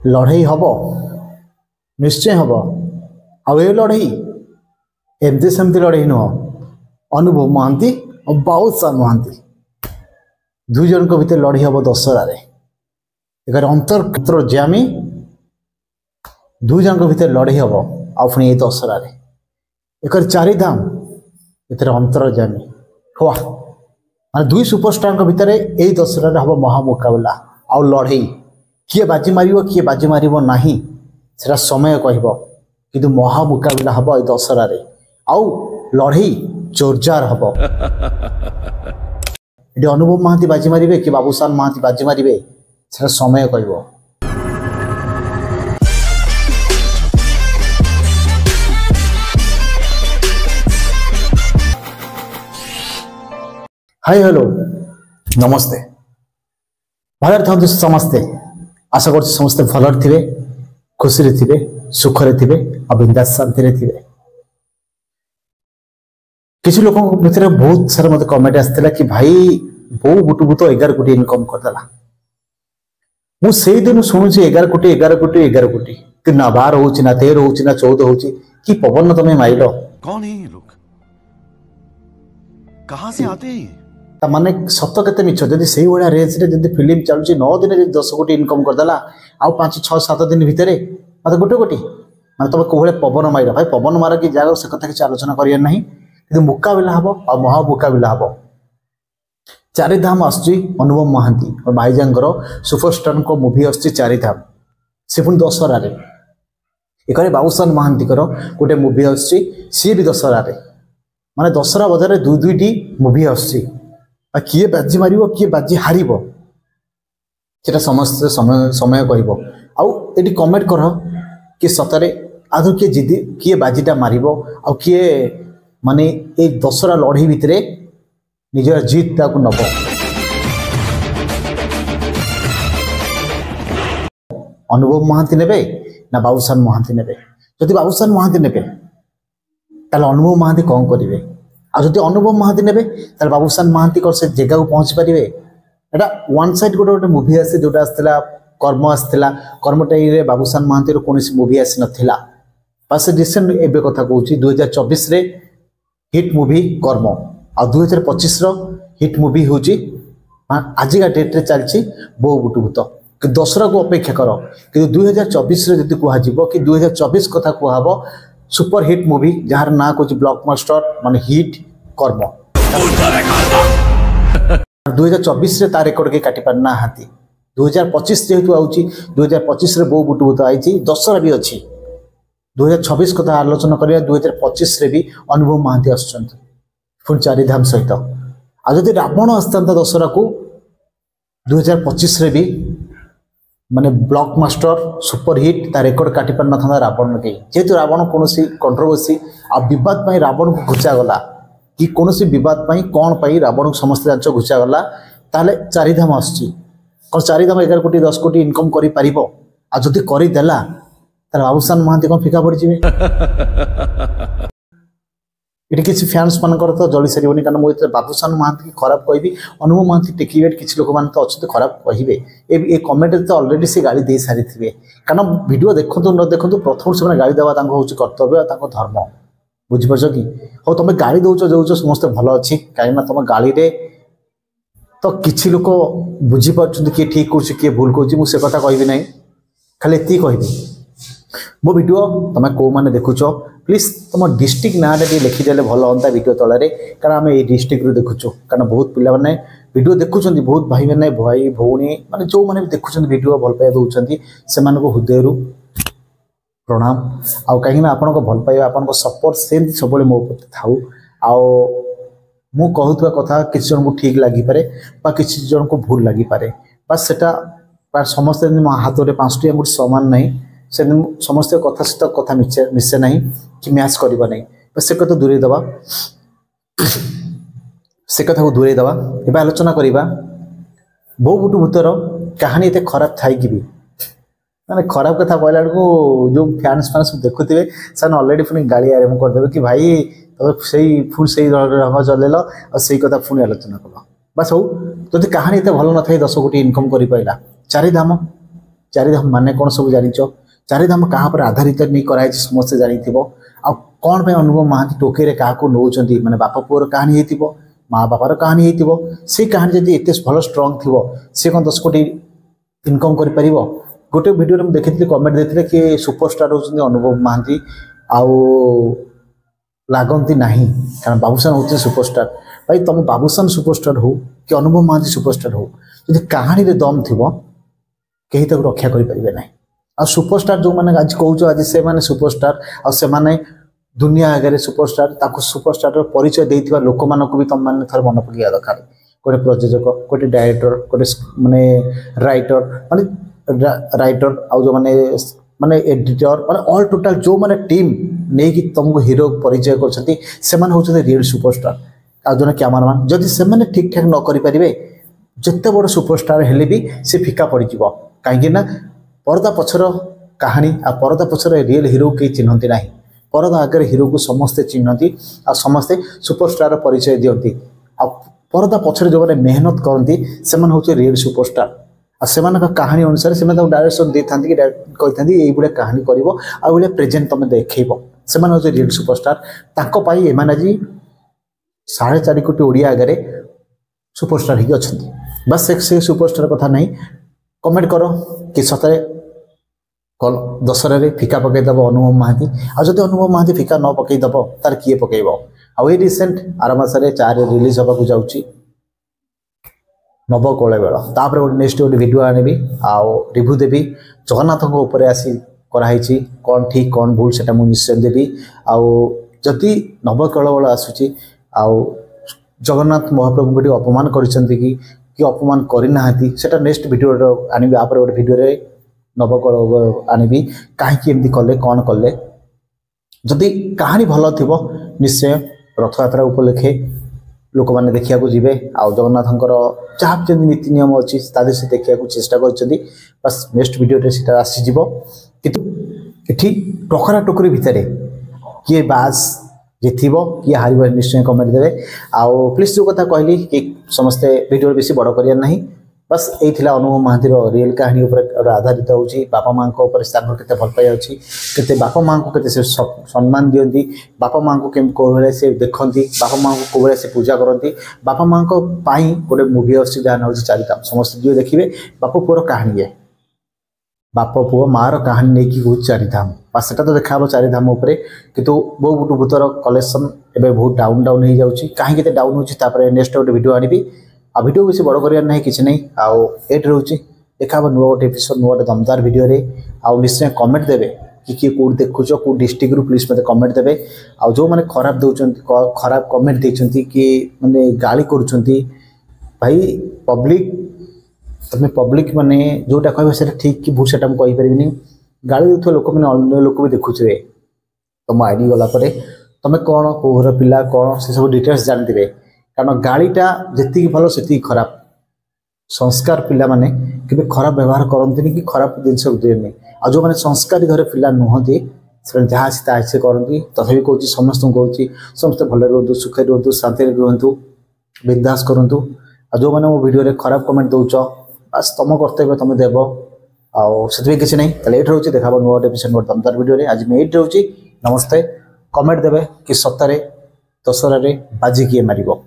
लड़ई हम निश्चय हम आउ लड़ई एमती सेमती लड़ई नुह अनुभव महांती और बाबूशान महांती दुई जन भितर लड़ई हम दशहरा एक अंतर जामी दुई जन भितर लड़ई हम आनी ये दशहरा एक चारिधाम इतर अंतर जामी हुआ माने दुई सुपरस्टार भितर यही दशहरा हम महामुकाबला आउ लड़ई किए बाजी मारिबो किए बाजी मारिबो नाही सेटा समय कहब किंतु महामुकाबला हम ये दशहरा आउ लड़ई जोरजार हम ये अनुभव महांती बाजी मारे कि बाबूशान महांती बाजी मारे सेटा समय कहब। हाय हेलो नमस्ते भले था समस्ते आशा कर समस्ते भल थे खुशी थे सुखरे थे और बिंदास शांति थे किसी लोक भर बहुत सारा मत कमेंट आसाला कि भाई बो गुटू तो 11 कोटी इनकम करदेला मुझे दिन शुणुची 11 कोटी 11 कोटी 11 कोटी कि ना 12 हो ना 13 हो ना 14 हो कि पवन तुम माइल कौन है ये लोग कहां से आते हैं माने सत के मिछ जदि से भाया रेंज रे जदि फिल्म चलुची 9 दिन 10 कोटी इनकम करदेला आउ 5 6 7 दिन भितर मत गोटे कोटी माने तुम कौ पवन मार भाई पवन मार कि जाग से कथा किसी आलोचना करियार नहीं कि मुकाबला हम और महा मुकाबला हम चारिधाम आसुची अनुभव महांती और भाईजांगर सुपरस्टार को मूवी आसुची चारिधाम से पुणी दशहरा एक बाबूशान महांती गोटे मूवी आसुची सी भी दशहरा माने दशहरा बजार दुई दुईटी मूवी आसुची किए बाजी मार किए बाजी हार से समस्त समय कह आउ ये कमेंट कर कि सतरे आदि किए जिदी किए बाजीटा मार आ किए माने ये दशहरा लड़ई भितर निजर जीत नब अनुभव महांती ने ना बाबूशान महांती ने जदि बाबूशान महांती ने अनुभव महांती कौन करेंगे आदि अनुभव महांती ने बाबूशान महांती से जगह को पहुँची पारे एटा वन साइड गोटे गोटे मुवी आसे जोटा आसला कर्म आसला कर्म टाइम बाबूशान महांती कौन मुवी आसी नाला बस रिसेंट एवं कथा कहूँ 2024 हिट मुवी कर्म आ 2025 हिट मुवी हूँ आजिका डेट्रे चलती बो गुटू भूत कि दशहरा को अपेक्षा कर कि 2024 जब कह कि 2024 कथा कहब सुपर हिट मुवी जार ना कह ब्लॉकबस्टर माने हिट कर्म 2024 ता रेकर्ड के काटि पार ना हाथी 2025 जेहेतु आउची 2025 रे बो गुटू भूत आई दशहरा भी अच्छी 2026 कथा आलोचना करिया 2025 रे भी अनुभव महांती आसुचंती पुणी चारिधाम सहित आ जदि रावण आसता दशहरा को 2025 रे भी माने ब्लॉकबस्टर सुपर हिट ता रेकर्ड काटि पार न था रावण के जेहेतु रावण कौन कंट्रोवर्सी आ विवाद रावण को घुचा गला कि कौन विवाद कौन पाई रावण को समस्त जांच घुचा गला ताले चारिधाम आसुची कौन चारिधाम 11 कोटी 10 कोटी इनकम करि परिबो आ जदि करि देला ताले बाबूशान महांती कौन फिका पड़ जिवे ये किसी फैंस मानकर तो जली सारे कारण मुझे बाबूशान महांती खराब कहि अनुभव महांती टेकिवेट किसी लोक मैंने तो अच्छे खराब कहे ये कमेंट तो अलरेडी से गाड़ी दे सारी थे कारण वीडियो देखु न देखु प्रथम से गाड़ी देवा हूँ कर्तव्य धर्म बुझीपार कि हाँ तुम गाड़ी दौच जो समस्त भल अच्छी कहीं तुम गाड़ी रे तो किसी लोक बुझीपार किए ठीक कर किए भूल कर कथा कहबी ना खाली ये कहबी मो वीडियो तुम कौ मैंने देखुच प्लीज तुम डिस्ट्रिक्ट ना लिखिदे भल हाँ वीडियो तले कारण आम ये डिस्ट्रिक्ट देखुचु कारण बहुत पिला मैंने वीडियो देखुं बहुत भाई मैंने भाई भौणी माने जो मैंने देखुं वीडियो भल पाइबा दौरान से हृदय प्रणाम आउ कहीं आपण भल पाइबा आपण सपोर्ट से सब मो प्रति थाऊ आउ मु कहूथबा कथा किसी जन को ठीक लगी पारे बा किसी जन को भूल लगी पारे बस सेटा समस्त हाथ में 5टी आंगुठी सामान नहीं से समस्त कथा सहित कथा मिसे ना कि मैच करवा नहीं बस से कथा दूरे दबा से कथा को दूरे दबा एवं आलोचना करवा बो गुटू भूतर कहानी एत खराब थी भी मैंने खराब कथा कहला बेलू जो फैंस फैंस देखुए से अलरेडी पुणी गाड़ी आरम्भ करदे कि भाई तुम से फुल से रंग चलेल और से कथा पुणी आलोचना कल बस हो जदि कहानी एत भल न था 10 कोटी इनकम कर पाइला चारिधाम माने कौन सब जानिच चारिधाम क्या पर आधारित नहीं कराई समस्ते जानी आ कौन पे अनुभव महांती टोके क्या नौकरी माने बापा पुअर कहानी हो माँ बापार कहानी हो से कहानी जब एत भल स्ट्रंग थी सी कौन 10 कोटी इनकम कर गोटे वीडियो में देखी कमेंट देते कि सुपरस्टार होती अनुभव महांती आउ लगती ना कारण बाबूसान हूँ सुपरस्टार भाई तुम बाबूसान सुपरस्टार हो कि अनुभव महांती सुपरस्टार हो जो कहानी रे दम थी कहीं तक रक्षा करें ना आ सुपरस्टार जो मैंने आज कौच आज से माने सुपरस्टार आ से माने दुनिया आगे सुपरस्टार ताको सुपरस्टार परिचय देइथिबा लोक मानको भी तुम माने थर मन पकिया दरकार गोटे प्रयोजक गोटे डायरेक्टर गोटे माने राइटर माने राइटर आ जो माने एडिटर माने ऑल टोटल जो माने टीम नहीं कि तुमको हीरो परिचय करछथि से माने होछथि रियल सुपरस्टार आ जने कैमरामैन जदि से माने ठीक ठाक न करि परिबे जत्ते बड़ सुपरस्टार हेले भी से फिका पड़ जीवो काहेकि ना परदा पछर कहानी आ परदा पछर रियल हीरो के चिन्हती ना परदा आगे हीरो को समस्ते चिन्हती आ समस्ते सुपरस्टार परिचय दियंती आ परदा पछर जो मैंने मेहनत करती से हूँ रियल सुपरस्टार आ से कहानी अनुसार से डायरेक्शन दे था कि कही ये कहानी कर प्रेजेंट तुम देखब से हूँ रियल सुपरस्टार ताकि एम आज 4.5 कोटी ओडिया आगे सुपरस्टार ही अच्छा बस से सुपरस्टार कथा नहीं कमेंट करो कि सतरे दशहरा फिका पकईदेव अनुभव महांती आदि अनुभव महांती फिका न पकईदेव तार किए पकईब आई रिसेंट आर मासरे 4 रिलीज होगा जाऊँगी नवकौल बेल तापर गोटे नेक्स्ट गोटे वीडियो आनी रिव्यू देवी जगन्नाथ आसी कराई कौन ठीक कौन भूल से निश्चय देवी आदि नवकौल बेल आसूँ जगन्नाथ महाप्रभु को अपमान कि अपमान करना सेटा नेक्स्ट वीडियो आनी आप गोटे वीडियो नवकौल आनी कहीं एमती कले कौन कले जदि कहानी भल थी निश्चय रथयात्रा उपलक्षे लोक मैंने देखा जी आ जगन्नाथ जहाँ भी नीति नियम अच्छी से देखा चेष्टा कर बस नेक्स्ट वीडियो आसीज कि टकरा टोकरी भितर किए बास जीतब किए हार निश्चय कमेंट देवे आउ प्लीज जो कथा कहली कि समस्ते वीडियो बेसी बड़ करियार नहीं बस यही अनुभव महांती रियल कहानी आधारित होची बापा माँ के भल पाई अच्छी के बापा माँ को के सम्मान दियंती बापा माँ को केम कौ भाई से देखती बापा माँ को कौ भाई से पूजा करती बापा माँ को गोटे मूवी आस जहाँ हूँ चारिधाम समस्त जो देखिए बाप पुअर कहानी है बाप पुओ मार कहानी नहीं कि हूँ चारिधाम बस से तो देखा चारिधाम किंतु बहुत भूतर कलेक्शन एवं बहुत डाउन डाउन हो जाऊँगी कहीं डाउन होता नेक्स्ट गोटे वीडियो आनी आ वीडियो बेसी बड़ कर ना कि नहीं आठ रोचे देखा नुआ गोटे एपिसोड नुआ गोटे दमदार वीडियो आउ निश्चय कमेंट देवे कि किए कौट देखुच कौ डिस्ट्रिक्ट प्लीज मत कमेंट देवे आ जो मैंने खराब दौरान खराब कमेंट देते कि मैंने गाली कर भाई पब्लिक तुम्हें पब्लिक माने जोटा कह से ठीक कि भूल से कहीपरि गाड़ी दूसरे लोक मैंने अन्य लोक भी देखुए तुम आईडी गलापर तुम्हें कौन कौ घर पिला कौन से सब डिटेल्स जानते कारण गाड़ीटा जी भल से खराब संस्कार पिला माने केबे खराब व्यवहार करते कि खराब जिनस दिए आ जो मैंने संस्कारी घर पिला नुहति जहाँ से करती तथापि कौन समस्त कहूँ समस्त भले रुहतु सुखे रुहतु शांति रुहतु बिंदास करूँ आ जो मैंने मो वीडियो खराब कमेंट दौच बस तुम कर्तव्य तुम देव आगे किसी नहीं ये रोचे देखा नुआ गोटे एपिसोड गोटे दमदार वीडियो आज मैं ये रोचे नमस्ते कमेंट देवे कि सत्तारे दशहरा बाजी किए मारिबो।